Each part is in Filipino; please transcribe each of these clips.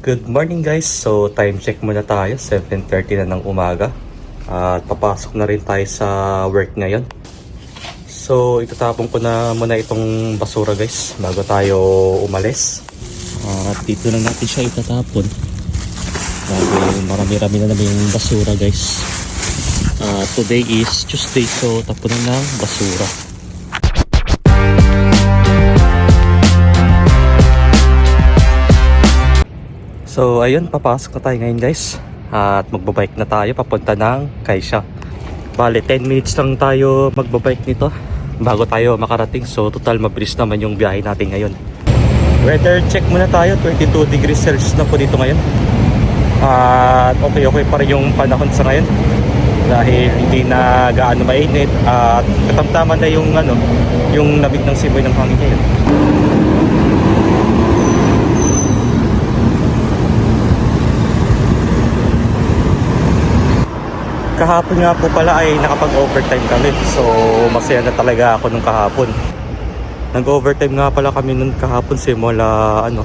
Good morning guys, so time check muna tayo, 7:30 na ng umaga at papasok na rin tayo sa work ngayon. So itatapon ko na muna itong basura guys bago tayo umalis. At dito lang natin siya itatapon dahil marami-rami na naman yung basura guys. Today is Tuesday, so tapunan ng basura. So ayun, papasok na tayo ngayon guys at magbabike na tayo papunta ng Kaisha. Bale 10 minutes lang tayo magbabike nito bago tayo makarating, so total mabilis naman yung biyahe natin ngayon. Weather check muna tayo, 22 degrees Celsius na po dito ngayon. At okay pa rin yung panahon sa ngayon dahil hindi na gaano mainit at katamtaman na yung lamig ng simoy ng hangin ngayon. Kahapon nga po pala ay nakapag-overtime kami, so masaya na talaga ako nung kahapon. Nag-overtime nga pala kami nung kahapon simula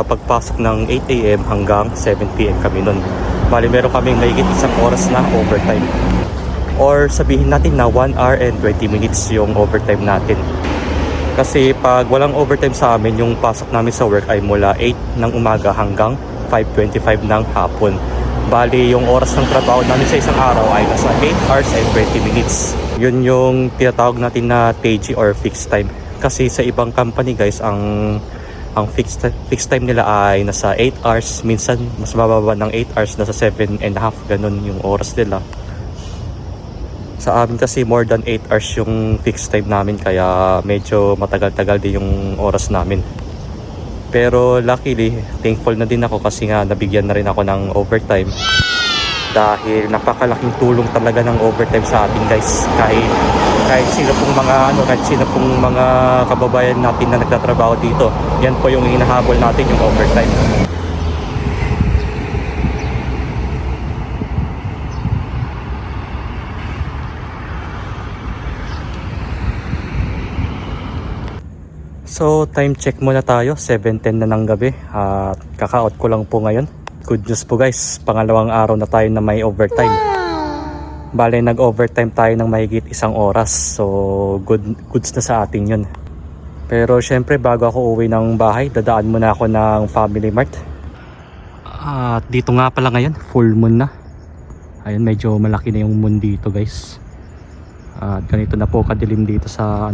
pagpasok ng 8 AM hanggang 7 PM kami nun. Bali meron kaming mahigit isang oras na overtime. Or sabihin natin na 1 hour and 20 minutes yung overtime natin. Kasi pag walang overtime sa amin, yung pasok namin sa work ay mula 8 ng umaga hanggang 5:25 ng hapon. Bali, yung oras ng trabaho namin sa isang araw ay nasa 8 hours and 20 minutes. Yun yung tinatawag natin na TG or fixed time. Kasi sa ibang company guys, ang fixed time nila ay nasa 8 hours. Minsan, mas mababa ng 8 hours, nasa 7.5, ganun yung oras nila. Sa amin kasi more than 8 hours yung fixed time namin, kaya medyo matagal-tagal din yung oras namin. Pero luckily, thankful na din ako kasi nga nabigyan na rin ako ng overtime. Dahil napakalaking tulong talaga ng overtime sa atin guys. Kahit sino pong mga kababayan natin na nagtatrabaho dito, yan po yung hinahabol natin, yung overtime. So time check muna tayo, 7:10 na ng gabi at kaka-out ko lang po ngayon. Good news po guys, pangalawang araw na tayo na may overtime. Bale nag-overtime tayo ng mahigit isang oras, so goods na sa atin yun. Pero syempre bago ako uwi ng bahay, dadaan muna ako ng Family Mart. At dito nga pala ngayon, full moon na. Ayun, medyo malaki na yung moon dito guys. At ganito na po kadilim dito sa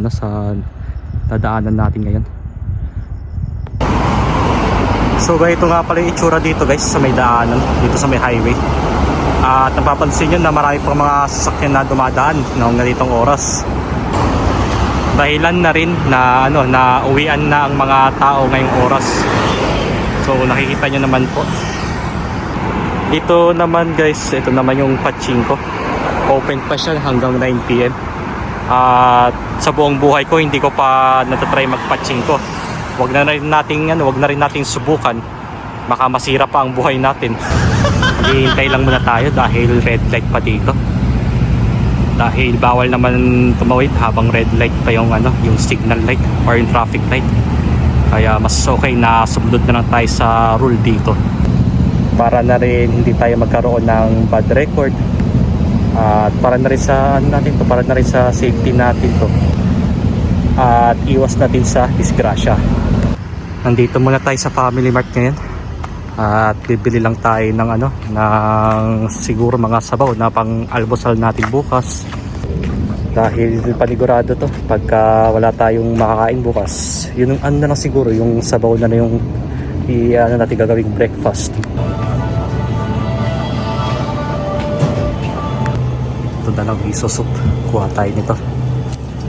dadaanan natin ngayon. So ganito nga pala yung itsura dito guys sa may daanan, dito sa may highway. At napapansin nyo na marami pang mga sasakyan na dumadaan noong ganitong oras. Dahilan na rin na na uwian na ang mga tao ngayong oras. So nakikita nyo naman po. Ito naman guys, ito naman yung Pachinko. Open pa siya hanggang 9 PM. At sa buong buhay ko hindi ko pa natatry magpachinko. Wag na rin nating subukan. Baka masira pa ang buhay natin. Hihintay lang muna tayo dahil red light pa dito. Dahil bawal naman tumawid habang red light pa yung signal light or yung traffic light. Kaya mas okay na sumunod na lang tayo sa rule dito. Para na rin hindi tayo magkaroon ng bad record. At para na rin sa safety natin to. At iwas natin sa disgrasya. Nandito muna tayo sa Family Mart ngayon. At bibili lang tayo ng siguro mga sabaw na pang-almusal natin bukas. Dahil panigurado to, pagka wala tayong makakain bukas, yun na lang siguro, yung sabaw na yung natin gagawing breakfast. Na lang miso soup, kuha tayo nito.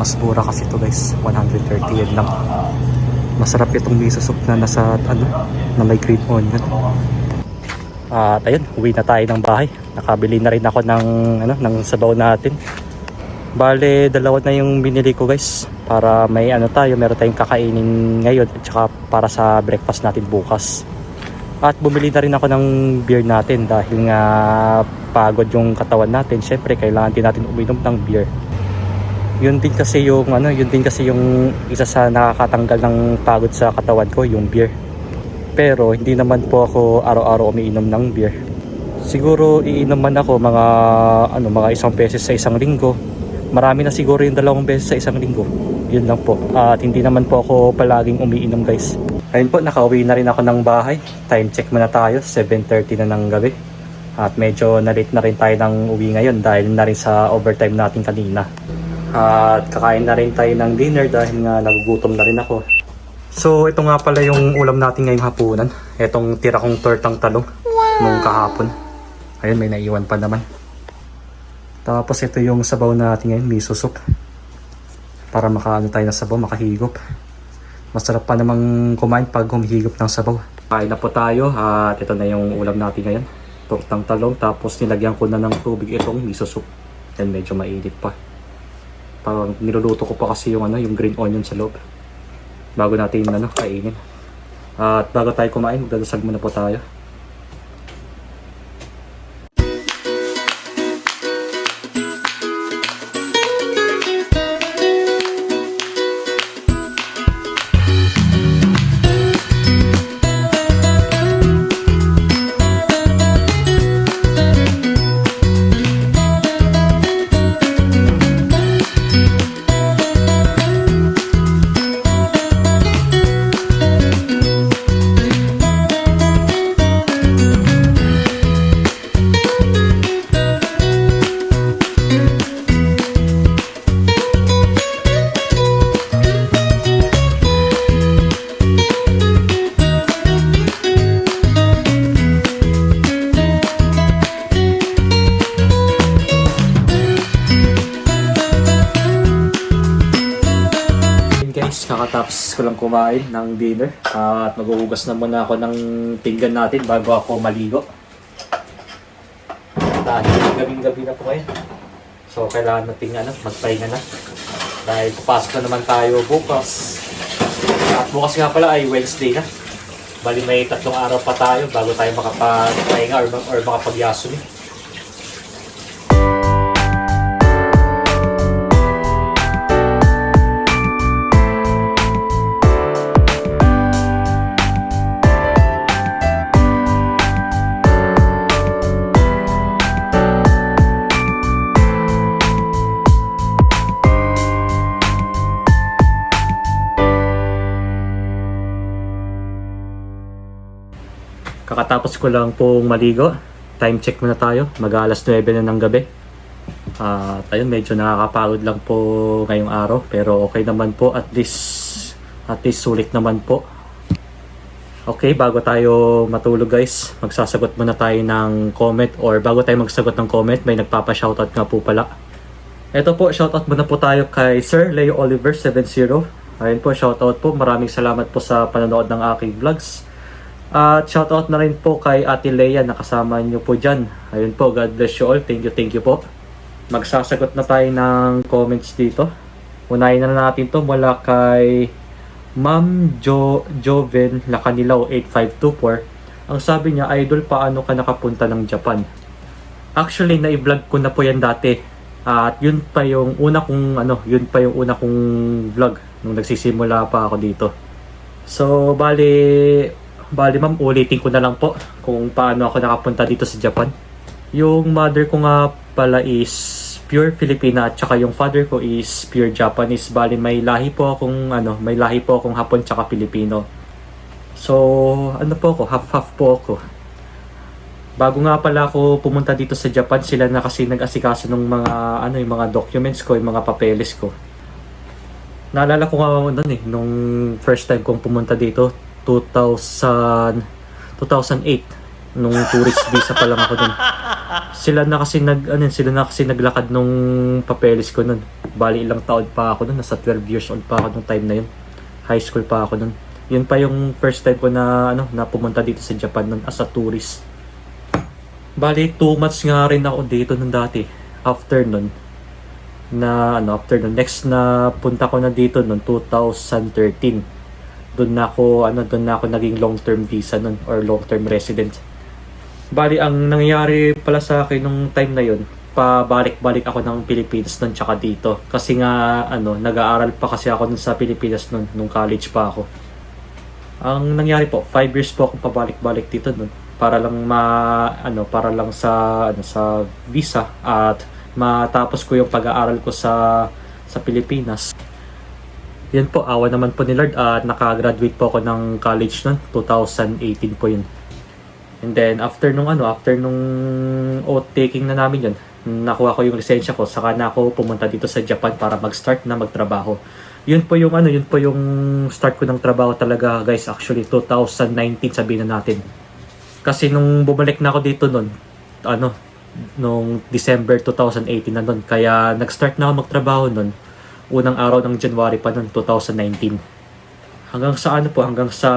Mas mura kasi ito guys, 130 yen lang. Masarap itong miso soup na nasa na may green onion. At ayun, uwi na tayo ng bahay. Nakabili na rin ako ng sabaw natin. Bale, dalawa na yung binili ko guys, para may meron tayong kakainin ngayon at saka para sa breakfast natin bukas. At bumili na rin ako ng beer natin dahil nga pagod yung katawan natin. Syempre kailangan din natin uminom ng beer. Yun din kasi yung isa sa nakakatanggal ng pagod sa katawan ko, yung beer. Pero hindi naman po ako araw-araw umiinom ng beer. Siguro iinom man ako mga isang beses sa isang linggo. Marami na siguro yung 2 beses sa isang linggo. Yun lang po. At hindi naman po ako palaging umiinom guys. Ayun po, nakauwi na rin ako ng bahay. Time check muna tayo, 7:30 na ng gabi. At medyo na-late na rin tayo ng uwi ngayon dahil na rin sa overtime natin kanina. At kakain na rin tayo ng dinner dahil nga nagugutom na rin ako. So ito nga pala yung ulam natin ngayong hapunan. Itong tira kong tortang talong nung kahapon. Ayun, may naiwan pa naman. Tapos ito yung sabaw natin ngayon, miso soup. Para makaano tayo ng sabaw, makahigop. Masarap pa namang kumain pag humihigop ng sabaw. Kain na po tayo at ito na yung ulam natin ngayon. Tortang talong, tapos nilagyan ko na ng tubig itong miso soup. Yan, medyo mainit pa. Parang niluluto ko pa kasi yung green onion sa loob. Bago natin kainin. At bago tayo kumain, magdadasal muna po tayo. Kakatapos ko lang kumain ng dinner at maghuhugas na muna ako ng pinggan natin bago ako maligo. Dahil gabing-gabi na po ngayon. So kailangan natin magpahinga na. Dahil papasok na naman tayo bukas. At bukas nga pala ay Wednesday na. Bali may 3 araw pa tayo bago tayo makapagpahinga or makapagyasumi. Kakatapos ko lang pong maligo. Time check muna tayo. Mag-alas 9 na ng gabi. At ayun, medyo nakakapagod lang po ngayong araw. Pero okay naman po. At least sulit naman po. Okay, bago tayo matulog guys, magsasagot muna tayo ng comment. Or bago tayo magsagot ng comment, may nagpapa-shoutout nga po pala. Ito po, shoutout muna po tayo kay Sir Leo Oliver 70. Ayun po, shoutout po. Maraming salamat po sa panonood ng aking vlogs. At shoutout na rin po kay Ate Leia na kasama nyo po dyan. Ayun po, God bless you all. Thank you po. Magsasagot na tayo ng comments dito. Unahin na natin to mula kay Ma'am Joven Lacanilaw 8524. Ang sabi niya, Idol, paano ka nakapunta ng Japan? Actually, na-vlog ko na po yan dati. At yun pa yung una kong vlog nung nagsisimula pa ako dito. So, bali ma'am, ulitin ko na lang po kung paano ako nakapunta dito sa Japan. Yung mother ko nga pala is pure Filipina at saka yung father ko is pure Japanese. Bali may lahi po akong Hapon tsaka Pilipino. So, po ako, half-half po ako. Bago nga pala ako pumunta dito sa Japan, sila na kasi nag-asikaso ng yung mga documents ko, yung mga papeles ko. Naalala ko nga nung first time kong pumunta dito, 2008 nung tourist visa pa lang ako dun. Sila na kasi naglakad nung papeles ko nun. Bali ilang taon pa ako nun, nasa 12 years old pa ako nung time na yun. High school pa ako nun. Yun pa yung first time ko na pumunta dito sa Japan nun as a tourist. Bali 2 months nga rin ako dito nun dati. After nun next na punta ko na dito nun 2013. Doon na ako naging long-term visa nun or long-term resident. Bali, ang nangyari pala sa akin nung time na yun, pabalik-balik ako ng Pilipinas nun tsaka dito. Kasi nga, nag-aaral pa kasi ako nun sa Pilipinas nun, nung college pa ako. Ang nangyari po, 5 years po akong pabalik-balik dito nun para lang para lang sa visa at matapos ko yung pag-aaral ko sa Pilipinas. Yan po, awa naman po ni Lord at nakagraduate po ako ng college noon, 2018 po yun. And then after nung oath taking na namin yun, nakuha ko yung lisensya ko, saka na ako pumunta dito sa Japan para mag-start na magtrabaho. Yun po yung start ko ng trabaho talaga, guys. Actually 2019 sabihin na natin. Kasi nung bumalik na ako dito noon, nung December 2018 na noon, kaya nag-start na ako magtrabaho noon. Unang araw ng January pa noon, 2019. Hanggang sa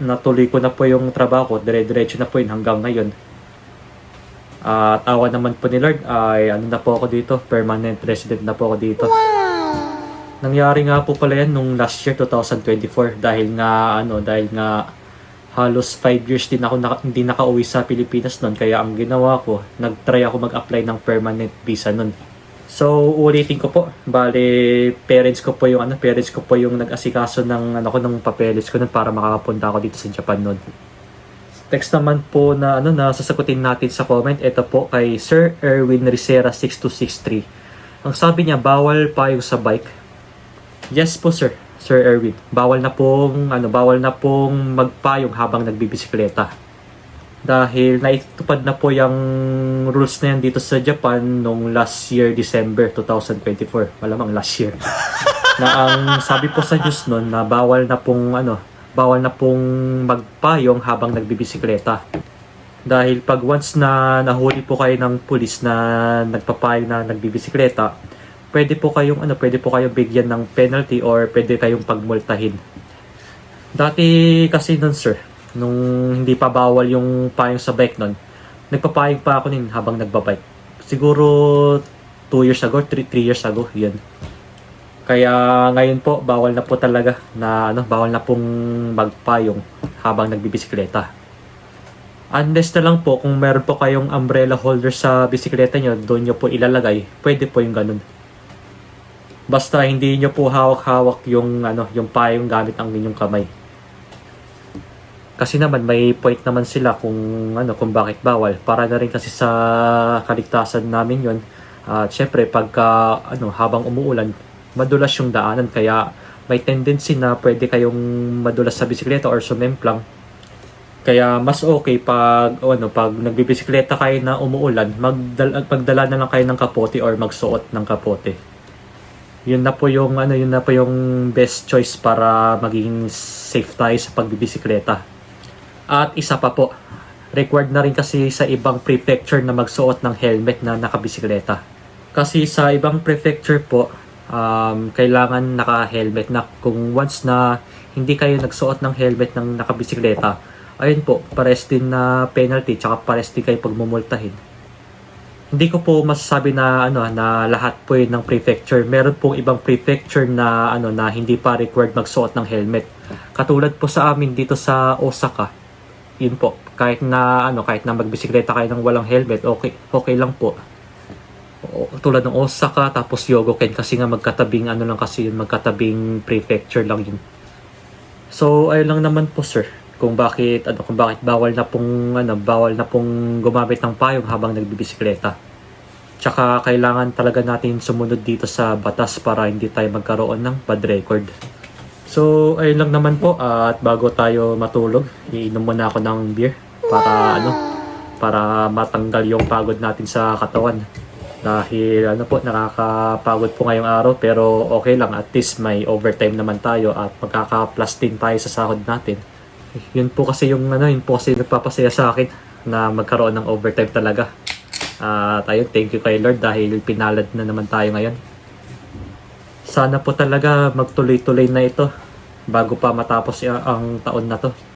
natuloy ko na po yung trabaho ko, dire-diretso na po yun hanggang ngayon. At awa naman po ni Lord ay na po ako dito, permanent resident na po ako dito. Nangyari nga po pala yan nung last year 2024 dahil nga halos 5 years din ako hindi nakauwi sa Pilipinas noon, kaya ang ginawa ko, nag-try ako mag-apply ng permanent visa noon. So ulitin ko po, bale parents ko po yung nag-asikaso ng papeles ko nun para makakapunta ako dito sa Japan noon. Text naman po na sasagutin natin sa comment. Ito po kay Sir Erwin Ricera 6263. Ang sabi niya, bawal payong sa bike. Yes po Sir Erwin. Bawal na pong magpayong habang nagbibisikleta. Dahil naitupad na po yung rules na yan dito sa Japan nung last year December 2024. Malamang last year. Na ang sabi po sa news noon na bawal na pong magpayong habang nagbibisikleta. Dahil pag once na nahuli po kayo ng pulis na nagpapayong na nagbibisikleta, pwede po kayong bigyan ng penalty or pwede kayong pagmultahin. Dati kasi nun sir, nung hindi pa bawal yung payong sa bike nun, nagpapayong pa ako habang nagbabike. Siguro 2 years ago, 3 years ago, yan. Kaya ngayon po, bawal na po talaga bawal na pong magpayong habang nagbibisikleta. Unless na lang po, kung meron po kayong umbrella holder sa bisikleta nyo, doon nyo po ilalagay, pwede po yung ganun. Basta hindi nyo po hawak-hawak yung payong gamit ang inyong kamay. Kasi naman may point naman sila kung bakit bawal, para na rin kasi sa kaligtasan namin yon. At syempre pagka habang umuulan, madulas yung daanan, kaya may tendency na pwede kayong madulas sa bisikleta or sumemplang. Kaya mas okay pag nagbibisikleta kayo na umuulan, magdala na lang kayo ng kapote or magsuot ng kapote. Yun na po yung best choice para maging safe tayo sa pagbibisikleta. At isa pa po, required na rin kasi sa ibang prefecture na magsuot ng helmet na nakabisikleta. Kasi sa ibang prefecture po, kailangan naka-helmet na. Kung once na hindi kayo nagsuot ng helmet ng nakabisikleta, ayun po, pares din na penalty, tsaka pares din kayo pagmumultahin. Hindi ko po masasabi na na lahat po yun ng prefecture. Meron pong ibang prefecture na na hindi pa required magsuot ng helmet. Katulad po sa amin dito sa Osaka. Yun po, kahit na magbisikleta kayo ng walang helmet, okay lang po. Tulad ng Osaka tapos Yogoken, kasi nga magkatabing magkatabing prefecture lang yun. So ayun lang naman po sir, kung bakit bawal na pong gumamit ng payong habang nagbibisikleta. Tsaka kailangan talaga natin sumunod dito sa batas para hindi tayo magkaroon ng bad record. So ayun lang naman po, at bago tayo matulog, iinom muna ako ng beer para matanggal yung pagod natin sa katawan. Dahil nakakapagod po ngayong araw, pero okay lang, at least may overtime naman tayo at magkaka-plus din tayo sa sahod natin. Yun po kasi yung nagpapasaya sa akin na magkaroon ng overtime talaga. At ayun, thank you kay Lord dahil pinalad na naman tayo ngayon. Sana po talaga magtuloy-tuloy na ito bago pa matapos ang taon na to.